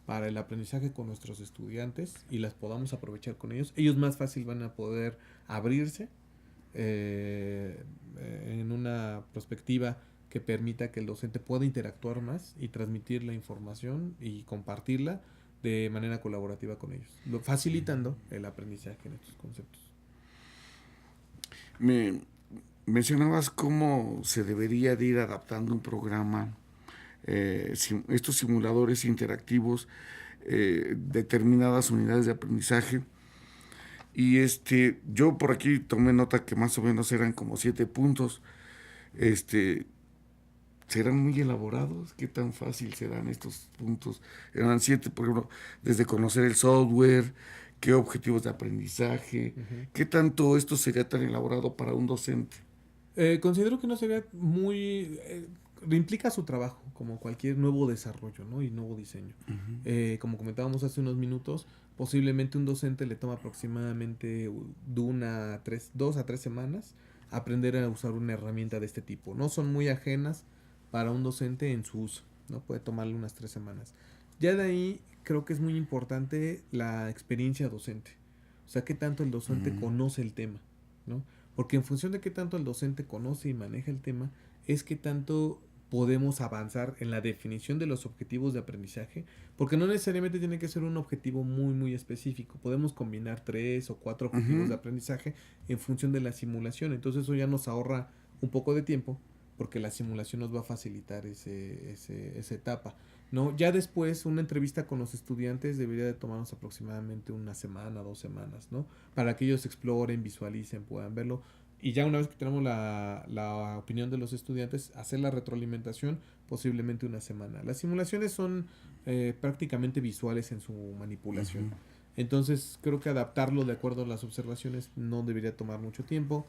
para el aprendizaje con nuestros estudiantes y las podamos aprovechar con ellos más fácil van a poder abrirse en una perspectiva que permita que el docente pueda interactuar más y transmitir la información y compartirla de manera colaborativa con ellos, facilitando el aprendizaje en estos conceptos. Me mencionabas cómo se debería de ir adaptando un programa estos simuladores interactivos, determinadas unidades de aprendizaje. Y yo por aquí tomé nota que más o menos eran como 7 puntos. ¿Serán muy elaborados? ¿Qué tan fácil serán estos puntos? Eran 7, por ejemplo, desde conocer el software, qué objetivos de aprendizaje, qué tanto esto sería tan elaborado para un docente. Considero que no sería muy... implica su trabajo, como cualquier nuevo desarrollo, ¿no? Y nuevo diseño. Como comentábamos hace unos minutos, posiblemente un docente le toma aproximadamente de 2 a 3 semanas aprender a usar una herramienta de este tipo. No son muy ajenas para un docente en su uso, ¿no? Puede tomarle unas 3 semanas. Ya de ahí creo que es muy importante la experiencia docente. O sea, qué tanto el docente conoce el tema, ¿no? Porque en función de qué tanto el docente conoce y maneja el tema, es que tanto podemos avanzar en la definición de los objetivos de aprendizaje, porque no necesariamente tiene que ser un objetivo muy muy específico. Podemos combinar 3 o 4 objetivos de aprendizaje en función de la simulación. Entonces eso ya nos ahorra un poco de tiempo, porque la simulación nos va a facilitar esa etapa. ¿No? Ya después, una entrevista con los estudiantes debería de tomarnos aproximadamente una semana, 2 semanas, ¿no? Para que ellos exploren, visualicen, puedan verlo. Y ya una vez que tenemos la opinión de los estudiantes, hacer la retroalimentación, posiblemente una semana. Las simulaciones son prácticamente visuales en su manipulación. Entonces, creo que adaptarlo de acuerdo a las observaciones no debería tomar mucho tiempo.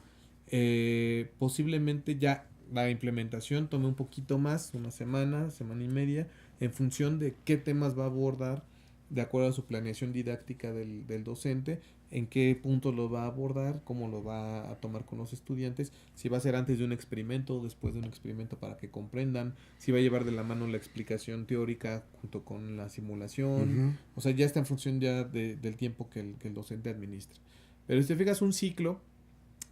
Posiblemente ya la implementación tome un poquito más, una semana, semana y media, en función de qué temas va a abordar, de acuerdo a su planeación didáctica del docente, en qué punto lo va a abordar, cómo lo va a tomar con los estudiantes, si va a ser antes de un experimento o después de un experimento para que comprendan, si va a llevar de la mano la explicación teórica junto con la simulación. O sea, ya está en función ya del tiempo que el docente administra. Pero si te fijas, un ciclo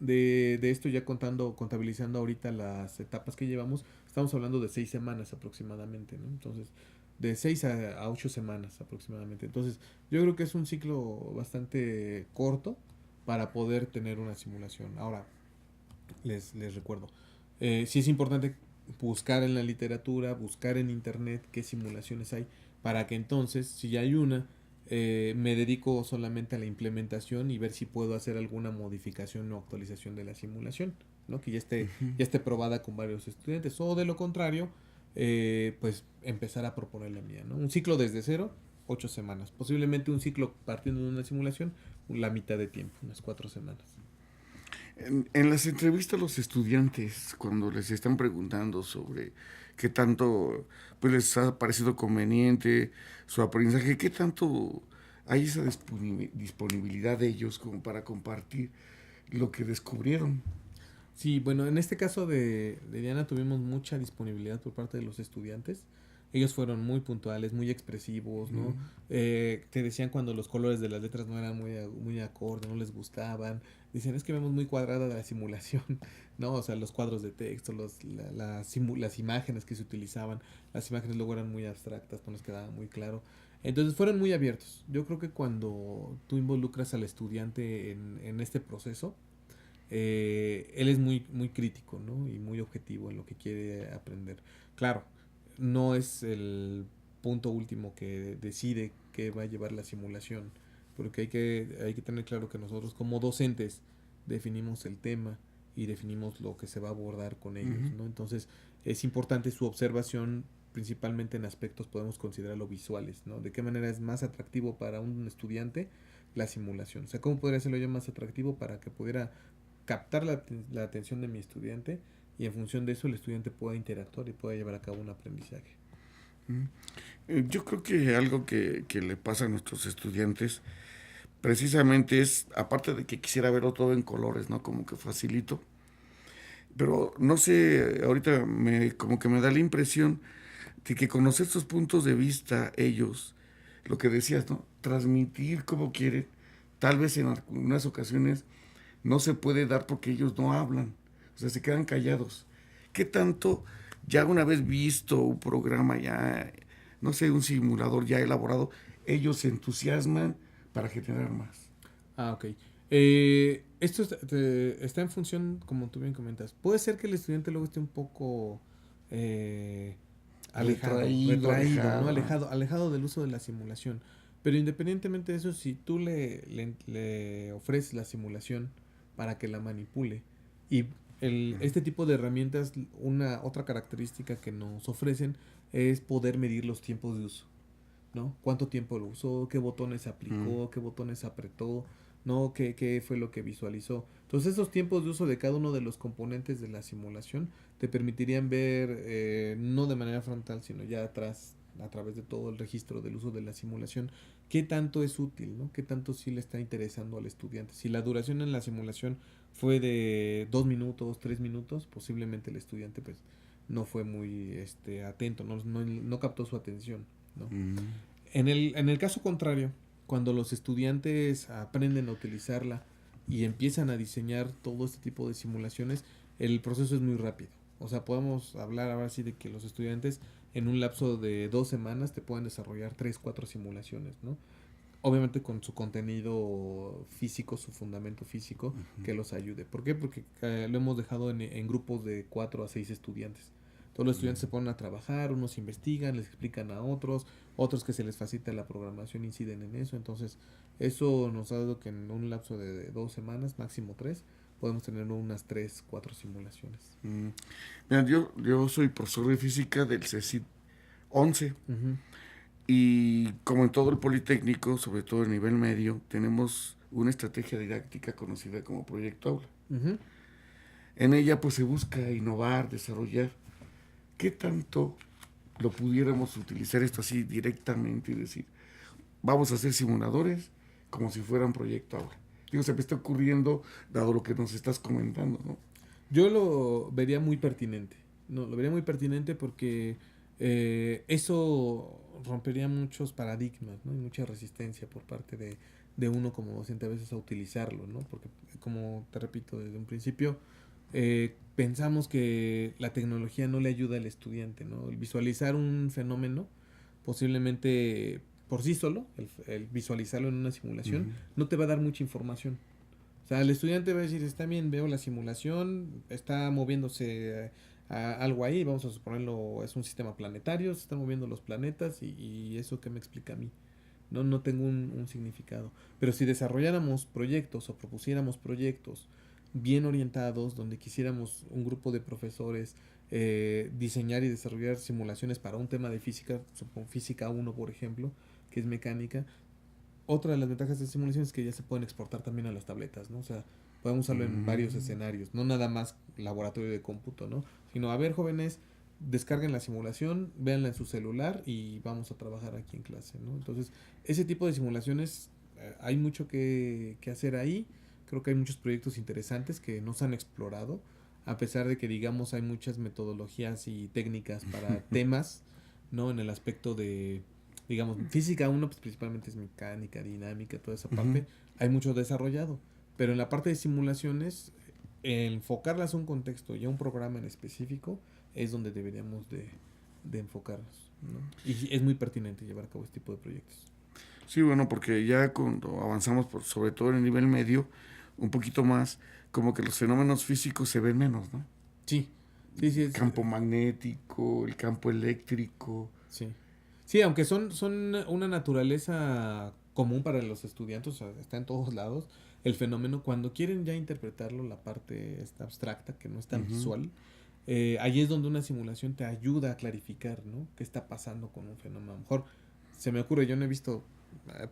de esto, ya contabilizando ahorita las etapas que llevamos, estamos hablando de 6 semanas aproximadamente, ¿no? Entonces, de 6 a 8 semanas aproximadamente. Entonces, yo creo que es un ciclo bastante corto para poder tener una simulación. Ahora, les recuerdo, sí es importante buscar en la literatura, buscar en internet qué simulaciones hay, para que entonces, si ya hay una, me dedico solamente a la implementación y ver si puedo hacer alguna modificación o actualización de la simulación, ¿no? Que ya esté probada con varios estudiantes. O de lo contrario, pues empezar a proponer la mía, ¿no? Un ciclo desde cero, 8 semanas. Posiblemente un ciclo partiendo de una simulación, la mitad de tiempo, unas 4 semanas. En las entrevistas a los estudiantes, cuando les están preguntando sobre qué tanto pues, les ha parecido conveniente su aprendizaje, qué tanto hay esa disponibilidad de ellos como para compartir lo que descubrieron. Sí, bueno, en este caso de Diana tuvimos mucha disponibilidad por parte de los estudiantes. Ellos fueron muy puntuales, muy expresivos, ¿no? Te decían cuando los colores de las letras no eran muy acorde, no les gustaban. Dicen, es que vemos muy cuadrada la simulación, ¿no? O sea, los cuadros de texto, las imágenes que se utilizaban, las imágenes luego eran muy abstractas, no les quedaba muy claro. Entonces fueron muy abiertos. Yo creo que cuando tú involucras al estudiante en este proceso, él es muy crítico, ¿no? Y muy objetivo en lo que quiere aprender. Claro, no es el punto último que decide qué va a llevar la simulación, porque hay que tener claro que nosotros como docentes definimos el tema y definimos lo que se va a abordar con ellos, ¿no? Entonces es importante su observación, principalmente en aspectos podemos considerarlo visuales, ¿no? De qué manera es más atractivo para un estudiante la simulación. O sea, ¿cómo podría hacerlo yo más atractivo para que pudiera captar la atención de mi estudiante y en función de eso el estudiante pueda interactuar y pueda llevar a cabo un aprendizaje? Yo creo que algo que le pasa a nuestros estudiantes precisamente es, aparte de que quisiera verlo todo en colores, ¿no? Como que facilito. Pero no sé, ahorita como que me da la impresión de que conocer sus puntos de vista, ellos, lo que decías, ¿no? Transmitir como quieren, tal vez en algunas ocasiones no se puede dar porque ellos no hablan, o sea, se quedan callados. ¿Qué tanto, ya una vez visto un programa ya, no sé, un simulador ya elaborado, ellos se entusiasman para generar más? Ah, ok. Esto está en función, como tú bien comentas. Puede ser que el estudiante luego esté un poco retraído, alejado. ¿no? Alejado del uso de la simulación. Pero independientemente de eso, si tú le ofreces la simulación para que la manipule y este tipo de herramientas, una otra característica que nos ofrecen es poder medir los tiempos de uso, ¿no? Cuánto tiempo lo usó, qué botones aplicó, qué botones apretó, ¿no? Qué fue lo que visualizó. Entonces esos tiempos de uso de cada uno de los componentes de la simulación te permitirían ver, no de manera frontal, sino ya atrás, a través de todo el registro del uso de la simulación, qué tanto es útil, ¿no? Qué tanto sí le está interesando al estudiante. Si la duración en la simulación fue de 2 minutos, 3 minutos, posiblemente el estudiante pues no fue muy atento, no captó su atención, ¿no? En el caso contrario, cuando los estudiantes aprenden a utilizarla y empiezan a diseñar todo este tipo de simulaciones, el proceso es muy rápido. O sea, podemos hablar ahora sí de que los estudiantes en un lapso de 2 semanas te pueden desarrollar 3, 4 simulaciones, ¿no? Obviamente con su contenido físico, su fundamento físico, que los ayude. ¿Por qué? Porque lo hemos dejado en grupos de 4 a 6 estudiantes. Todos los estudiantes se ponen a trabajar, unos investigan, les explican a otros que se les facilita la programación inciden en eso. Entonces, eso nos ha dado que en un lapso de 2 semanas, máximo 3, podemos tener unas 3, 4 simulaciones. Mira, yo soy profesor de física del CECIT 11 Uh-huh. y como en todo el Politécnico, sobre todo en nivel medio, tenemos una estrategia didáctica conocida como Proyecto Aula. Uh-huh. En ella pues se busca innovar, desarrollar. ¿Qué tanto lo pudiéramos utilizar esto así directamente y decir, vamos a hacer simuladores como si fueran Proyecto Aula? Digo, se me está ocurriendo, dado lo que nos estás comentando, ¿no? Yo lo vería muy pertinente. No, lo vería muy pertinente porque eso rompería muchos paradigmas, ¿no? Y mucha resistencia por parte de uno como docente a veces a utilizarlo, ¿no? Porque, como te repito desde un principio, pensamos que la tecnología no le ayuda al estudiante, ¿no? El visualizar un fenómeno, posiblemente por sí solo, el visualizarlo en una simulación, no te va a dar mucha información. O sea, el estudiante va a decir, está bien, veo la simulación, está moviéndose algo ahí, vamos a suponerlo, es un sistema planetario, se están moviendo los planetas y eso que me explica a mí. No tengo un significado. Pero si desarrolláramos proyectos o propusiéramos proyectos bien orientados, donde quisiéramos un grupo de profesores diseñar y desarrollar simulaciones para un tema de física, supongo física 1 por ejemplo, que es mecánica, otra de las ventajas de simulación es que ya se pueden exportar también a las tabletas, ¿no? O sea, podemos usarlo en varios escenarios, no nada más laboratorio de cómputo, ¿no? Sino, a ver, jóvenes, descarguen la simulación, véanla en su celular y vamos a trabajar aquí en clase, ¿no? Entonces, ese tipo de simulaciones, hay mucho que hacer ahí. Creo que hay muchos proyectos interesantes que no se han explorado, a pesar de que, digamos, hay muchas metodologías y técnicas para temas, ¿no? En el aspecto de, digamos, física 1 pues principalmente es mecánica, dinámica, toda esa parte, hay mucho desarrollado, pero en la parte de simulaciones, enfocarlas a un contexto y a un programa en específico es donde deberíamos de enfocarnos, ¿no? Y es muy pertinente llevar a cabo este tipo de proyectos. Sí, bueno, porque ya cuando avanzamos, sobre todo en el nivel medio, un poquito más, como que los fenómenos físicos se ven menos, ¿no? Sí, sí, sí. El campo magnético, el campo eléctrico. Sí. Sí, aunque son una naturaleza común para los estudiantes, o sea, está en todos lados, el fenómeno, cuando quieren ya interpretarlo, la parte esta abstracta, que no es tan visual, ahí es donde una simulación te ayuda a clarificar, ¿no? ¿Qué está pasando con un fenómeno? A lo mejor se me ocurre, yo no he visto,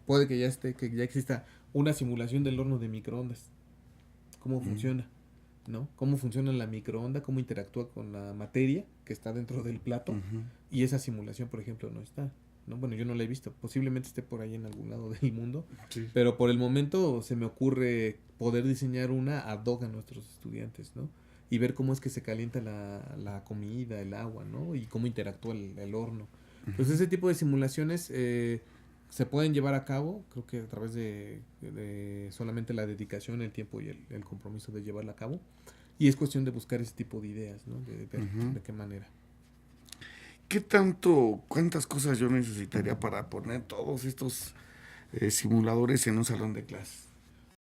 puede que ya exista una simulación del horno de microondas. ¿Cómo funciona? ¿No? Cómo funciona la microonda, cómo interactúa con la materia que está dentro del plato, y esa simulación, por ejemplo, no está, ¿no? Bueno, yo no la he visto, posiblemente esté por ahí en algún lado del mundo, Sí. pero por el momento se me ocurre poder diseñar una ad hoc a nuestros estudiantes, ¿no? Y ver cómo es que se calienta la comida, el agua, ¿no? Y cómo interactúa el horno. Entonces ese tipo de simulaciones se pueden llevar a cabo, creo que a través de solamente la dedicación, el tiempo y el compromiso de llevarla a cabo. Y es cuestión de buscar ese tipo de ideas, ¿no? De ver de qué manera. ¿Cuántas cosas yo necesitaría para poner todos estos simuladores en un salón de clases?